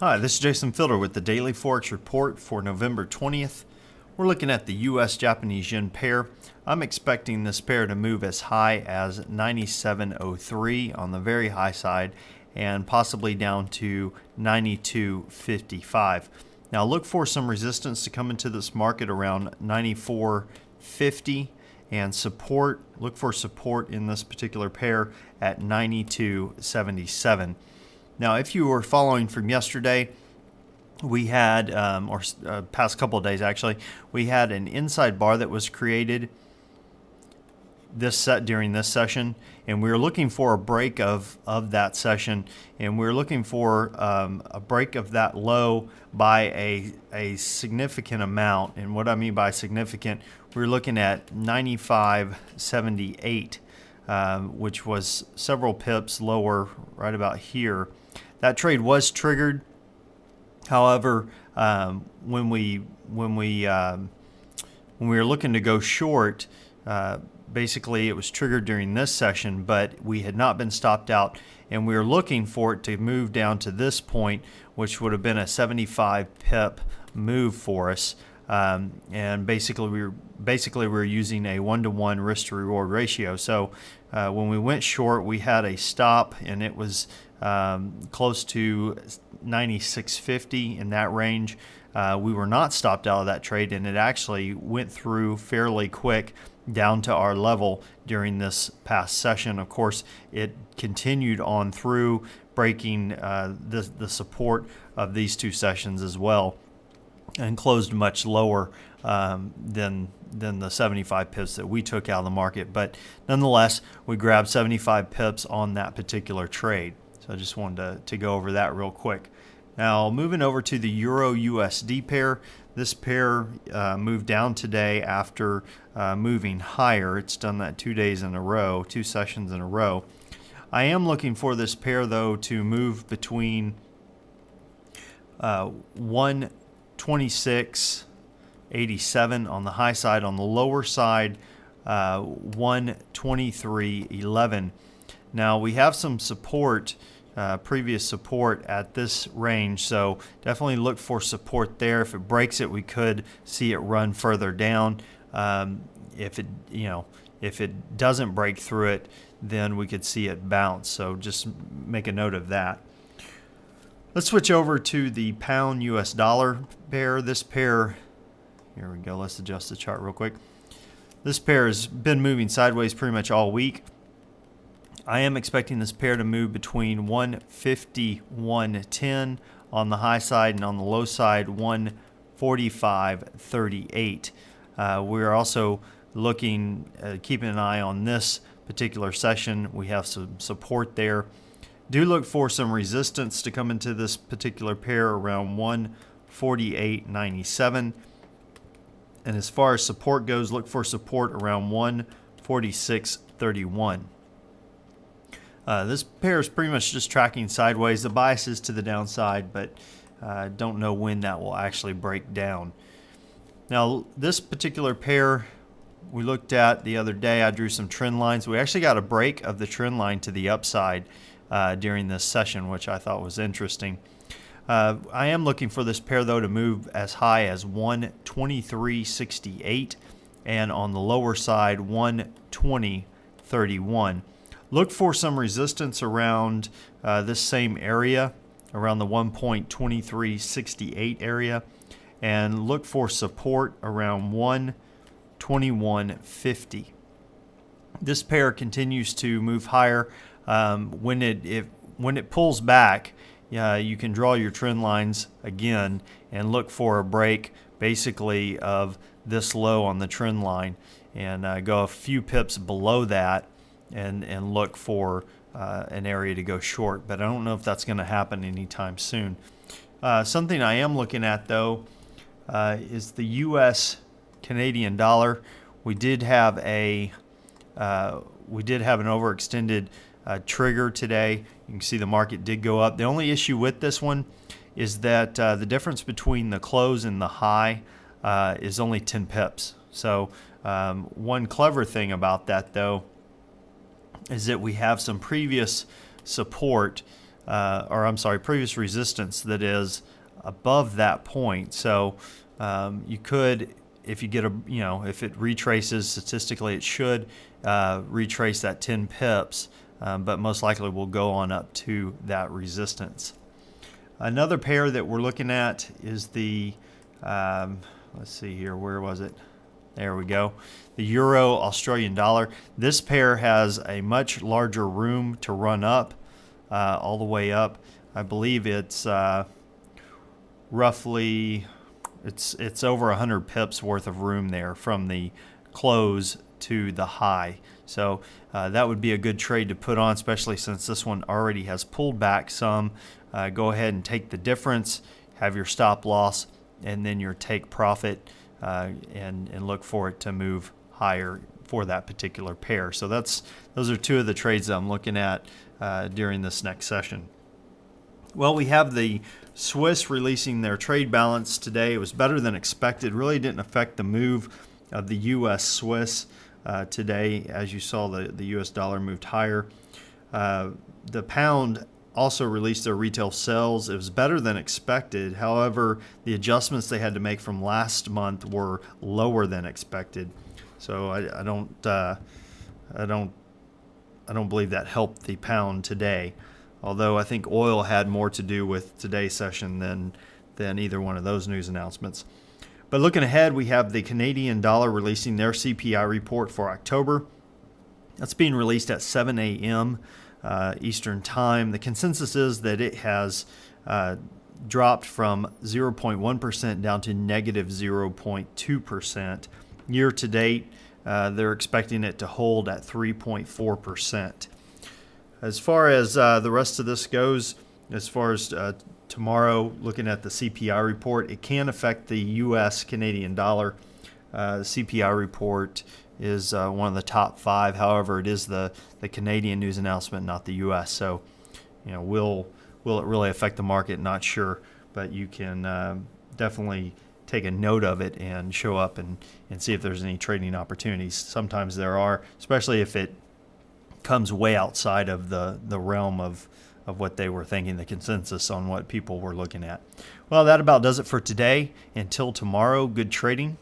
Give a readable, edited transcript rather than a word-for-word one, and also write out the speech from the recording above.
Hi, this is Jason Fielder with the Daily Forex Report for November 20th. We're looking at the US Japanese yen pair. I'm expecting this pair to move as high as 97.03 on the very high side and possibly down to 92.55. Now look for some resistance to come into this market around 94.50 and support. Look for support in this particular pair at 92.77. Now, if you were following from yesterday, we had, past couple of days actually, we had an inside bar that was created during this session, and we were looking for a break of that session, and we were looking for a break of that low by a significant amount. And what I mean by significant, we were looking at 95.78, which was several pips lower, right about here. That trade was triggered. However, when we were looking to go short, basically it was triggered during this session, but we had not been stopped out, and we were looking for it to move down to this point, which would have been a 75 pip move for us. And basically we were using a 1-to-1 risk to reward ratio. So when we went short, we had a stop, and it was close to 96.50 in that range. We were not stopped out of that trade, and it actually went through fairly quick down to our level during this past session. Of course, it continued on through, breaking the support of these two sessions as well, and closed much lower than the 75 pips that we took out of the market. But nonetheless, we grabbed 75 pips on that particular trade. So I just wanted to go over that real quick. Now, moving over to the Euro USD pair. This pair moved down today after moving higher. It's done that 2 days in a row, 2 sessions in a row. I am looking for this pair, though, to move between 126.87 on the high side. On the lower side, 123.11. Now, we have some support, previous support at this range, so definitely look for support there. If it breaks it, we could see it run further down. If it doesn't break through it, then we could see it bounce. So just make a note of that. Let's switch over to the pound US dollar pair. This pair, here we go, let's adjust the chart real quick. This pair has been moving sideways pretty much all week. I am expecting this pair to move between 151.10 on the high side, and on the low side 145.38. We're also looking, keeping an eye on this particular session. We have some support there. Do look for some resistance to come into this particular pair around 148.97. And as far as support goes, look for support around 146.31. This pair is pretty much just tracking sideways. The bias is to the downside, but don't know when that will actually break down. Now, this particular pair we looked at the other day, I drew some trend lines. We actually got a break of the trend line to the upside during this session, which I thought was interesting. I am looking for this pair, though, to move as high as 123.68, and on the lower side 120.31. Look for some resistance around this same area, around the 1.2368 area, and look for support around 121.50. This pair continues to move higher. When it pulls back, you can draw your trend lines again and look for a break, basically, of this low on the trend line, and go a few pips below that, and look for an area to go short. But I don't know if that's going to happen anytime soon. Something I am looking at, though, is the U.S. Canadian dollar. We did have an overextended trigger today. You can see the market did go up. The only issue with this one is that the difference between the close and the high is only 10 pips. So one clever thing about that, though, is that we have some previous support or I'm sorry, previous resistance that is above that point. So you could, if you get if it retraces statistically, it should retrace that 10 pips, but most likely will go on up to that resistance. Another pair that we're looking at is the, let's see here, where was it? There we go. The Euro Australian dollar. This pair has a much larger room to run up, all the way up. I believe it's roughly, it's over 100 pips worth of room there from the close to the high. So that would be a good trade to put on, especially since this one already has pulled back some. Go ahead and take the difference, have your stop loss, and then your take profit, and look for it to move higher for that particular pair. So those are two of the trades that I'm looking at during this next session. Well, we have the Swiss releasing their trade balance today. It was better than expected. Really didn't affect the move of the U.S. Swiss today. As you saw, the U.S. dollar moved higher. The pound also released their retail sales. It was better than expected. However, the adjustments they had to make from last month were lower than expected. So I don't believe that helped the pound today. Although I think oil had more to do with today's session than either one of those news announcements. But looking ahead, we have the Canadian dollar releasing their CPI report for October. That's being released at 7 a.m. Eastern Time. The consensus is that it has dropped from 0.1% down to negative 0.2%. Year to date, they're expecting it to hold at 3.4%. As far as the rest of this goes, as far as tomorrow, looking at the CPI report, it can affect the U.S. Canadian dollar. The CPI report is one of the top 5. However, it is the Canadian news announcement, not the U.S. So, will it really affect the market? Not sure, but you can definitely take a note of it and show up and see if there's any trading opportunities. Sometimes there are, especially if it comes way outside of the realm of what they were thinking, the consensus on what people were looking at. Well, that about does it for today. Until tomorrow, good trading.